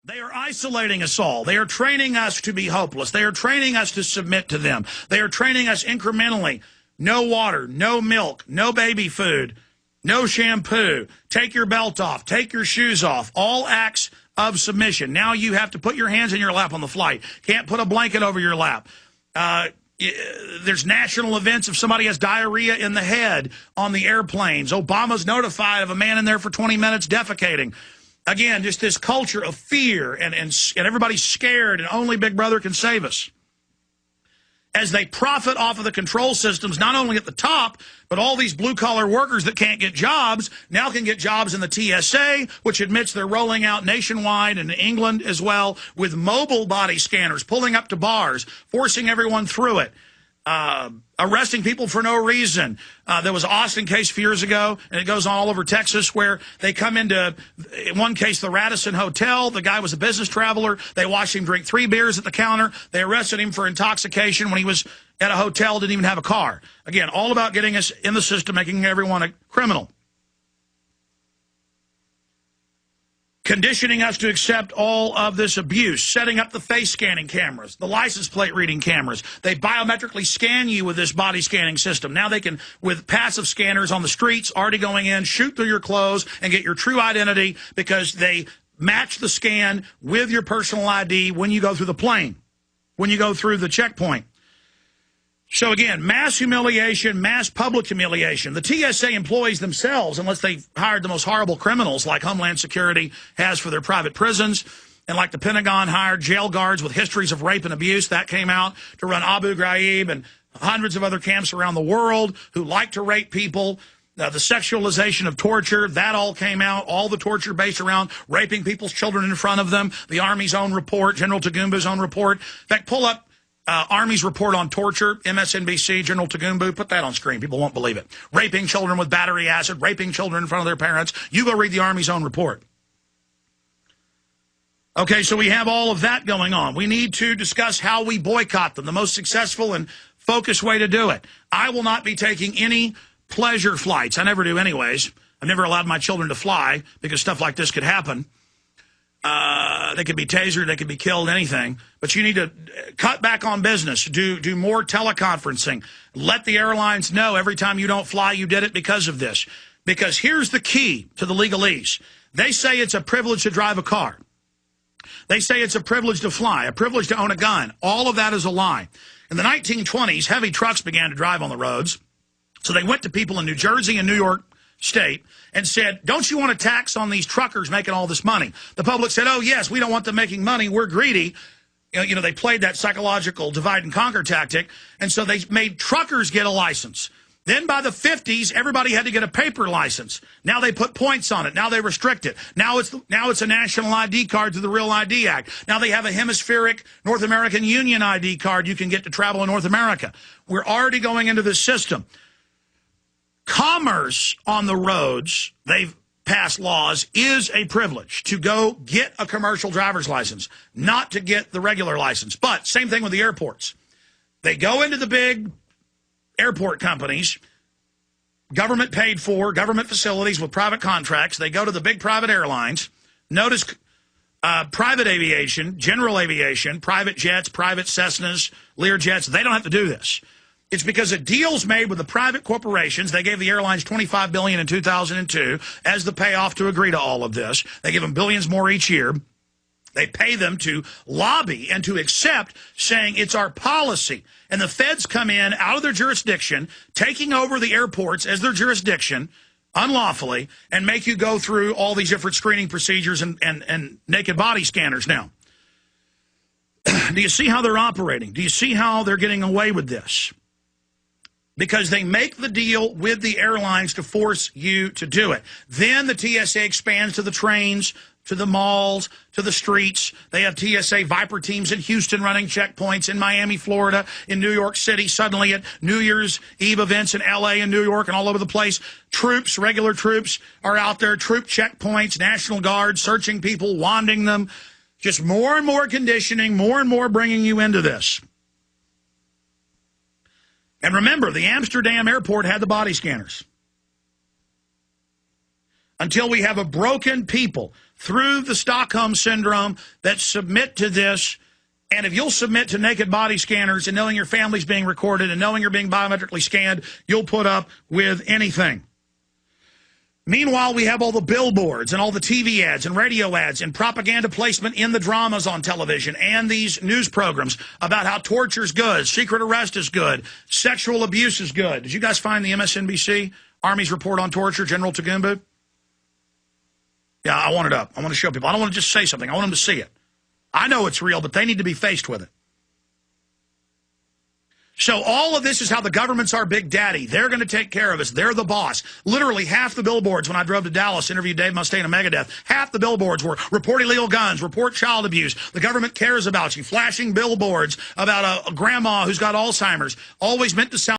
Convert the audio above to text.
They are isolating us all. They are training us to be hopeless. They are training us to submit to them. They are training us incrementally. No water, no milk, no baby food, no shampoo. Take your belt off. Take your shoes off. All acts of submission. Now you have to put your hands in your lap on the flight. Can't put a blanket over your lap. There's national events if somebody has diarrhea in the head on the airplanes. Obama's notified of a man in there for 20 minutes defecating. Again, just this culture of fear and everybody's scared and only Big Brother can save us. As they profit off of the control systems, not only at the top, but all these blue-collar workers that can't get jobs now can get jobs in the TSA, which admits they're rolling out nationwide and in England as well with mobile body scanners, pulling up to bars, forcing everyone through it. Arresting people for no reason. There was an Austin case a few years ago, and it goes on all over Texas, where they come into, in one case, the Radisson Hotel. The guy was a business traveler. They watched him drink 3 beers at the counter. They arrested him for intoxication when he was at a hotel, didn't even have a car. Again, all about getting us in the system, making everyone a criminal. Conditioning us to accept all of this abuse, setting up the face scanning cameras, the license plate reading cameras. They biometrically scan you with this body scanning system. Now they can, with passive scanners on the streets, already going in, shoot through your clothes and get your true identity because they match the scan with your personal ID when you go through the plane, when you go through the checkpoint. So again, mass humiliation, mass public humiliation. The TSA employees themselves, unless they've hired the most horrible criminals like Homeland Security has for their private prisons, and like the Pentagon hired jail guards with histories of rape and abuse, that came out to run Abu Ghraib and hundreds of other camps around the world who like to rape people. The sexualization of torture, that all came out. All the torture based around raping people's children in front of them. The Army's own report, General Tagumbu's own report. In fact, pull up Army's report on torture, MSNBC, General Tagumbu, put that on screen. People won't believe it. Raping children with battery acid, raping children in front of their parents. You go read the Army's own report. Okay, so we have all of that going on. We need to discuss how we boycott them, the most successful and focused way to do it. I will not be taking any pleasure flights. I never do anyways. I've never allowed my children to fly because stuff like this could happen. They could be tasered, they could be killed, anything. But you need to cut back on business, do more teleconferencing. Let the airlines know every time you don't fly, you did it because of this. Because here's the key to the legalese. They say it's a privilege to drive a car. They say it's a privilege to fly, a privilege to own a gun. All of that is a lie. In the 1920s, heavy trucks began to drive on the roads. So they went to people in New Jersey and New York State and said, don't you want a tax on these truckers making all this money? The public said, oh, yes, we don't want them making money. We're greedy. You know, they played that psychological divide and conquer tactic. And so they made truckers get a license. Then by the 50s, everybody had to get a paper license. Now they put points on it. Now they restrict it. Now it's a national ID card through the Real ID Act. Now they have a hemispheric North American Union ID card you can get to travel in North America. We're already going into this system. Commerce on the roads, they've passed laws, is a privilege to go get a commercial driver's license, not to get the regular license. But same thing with the airports. They go into the big airport companies, government paid for, government facilities with private contracts. They go to the big private airlines. Notice private aviation, general aviation, private jets, private Cessnas, Learjets, they don't have to do this. It's because of deals made with the private corporations. They gave the airlines $25 billion in 2002 as the payoff to agree to all of this. They give them billions more each year. They pay them to lobby and to accept, saying it's our policy. And the feds come in out of their jurisdiction, taking over the airports as their jurisdiction unlawfully, and make you go through all these different screening procedures and naked body scanners now. Do you see how they're operating? Do you see how they're getting away with this? Because they make the deal with the airlines to force you to do it. Then the TSA expands to the trains, to the malls, to the streets. They have TSA Viper teams in Houston running checkpoints, in Miami, Florida, in New York City, suddenly at New Year's Eve events in L.A. and New York and all over the place. Troops, regular troops are out there, troop checkpoints, National Guard, searching people, wanding them. Just more and more conditioning, more and more bringing you into this. And remember, the Amsterdam airport had the body scanners. Until we have a broken people through the Stockholm Syndrome that submit to this. And if you'll submit to naked body scanners and knowing your family's being recorded and knowing you're being biometrically scanned, you'll put up with anything. Meanwhile, we have all the billboards and all the TV ads and radio ads and propaganda placement in the dramas on television and these news programs about how torture's good, secret arrest is good, sexual abuse is good. Did you guys find the MSNBC Army's report on torture, General Tagumbu? Yeah, I want it up. I want to show people. I don't want to just say something. I want them to see it. I know it's real, but they need to be faced with it. So all of this is how the government's our big daddy. They're going to take care of us. They're the boss. Literally half the billboards when I drove to Dallas, interviewed Dave Mustaine of Megadeth, half the billboards were report illegal guns, report child abuse. The government cares about you. Flashing billboards about a grandma who's got Alzheimer's. Always meant to sound